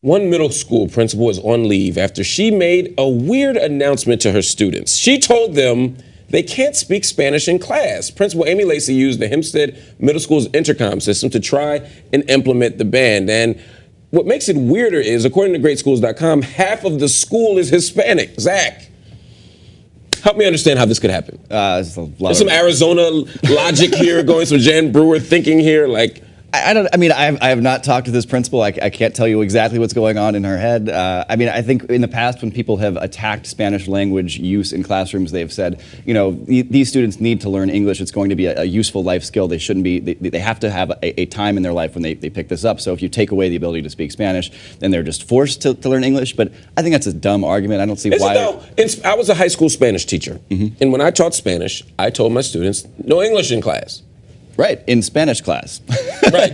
One middle school principal is on leave after she made a weird announcement to her students. She told them they can't speak Spanish in class. Principal Amy Lacey used the Hempstead Middle School's intercom system to try and implement the ban. And what makes it weirder is, according to greatschools.com, half of the school is Hispanic. Zach, help me understand how this could happen. There's some Arizona logic here going, some Jan Brewer thinking here, like... I have not talked to this principal. I can't tell you exactly what's going on in her head. I think in the past when people have attacked Spanish language use in classrooms, they've said, these students need to learn English. It's going to be a useful life skill. They shouldn't be, they have to have a time in their life when they pick this up. So if you take away the ability to speak Spanish, then they're just forced to learn English. But I think that's a dumb argument. I don't see why. I was a high school Spanish teacher. Mm-hmm. And when I taught Spanish, I told my students, no English in class. Right, in Spanish class. Right.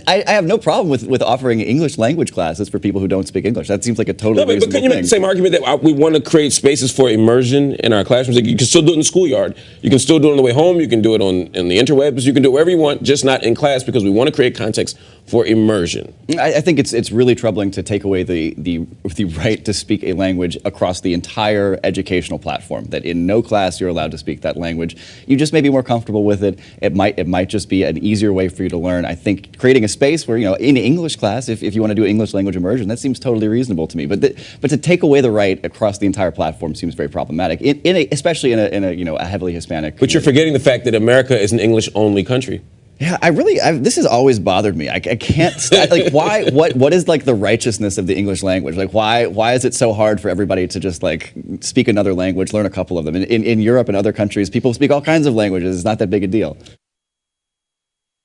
I have no problem with offering English language classes for people who don't speak English. That seems like a totally reasonable thing. But can you make the same argument that we want to create spaces for immersion in our classrooms? Like, you can still do it in the schoolyard. You can still do it on the way home. You can do it on the interwebs. You can do it wherever you want, just not in class, because we want to create context for immersion. I think it's really troubling to take away the right to speak a language across the entire educational platform, that in no class you're allowed to speak that language. You just may be more comfortable with it. It might just be an easier way for you to learn. I think creating a space where, in English class, if you want to do English language immersion, that seems totally reasonable to me. But to take away the right across the entire platform seems very problematic, especially in a heavily Hispanic community. But you're forgetting the fact that America is an English-only country. Yeah, this has always bothered me. I can't like why what is like the righteousness of the English language? Like why is it so hard for everybody to just like speak another language, learn a couple of them? In Europe and other countries, people speak all kinds of languages. It's not that big a deal.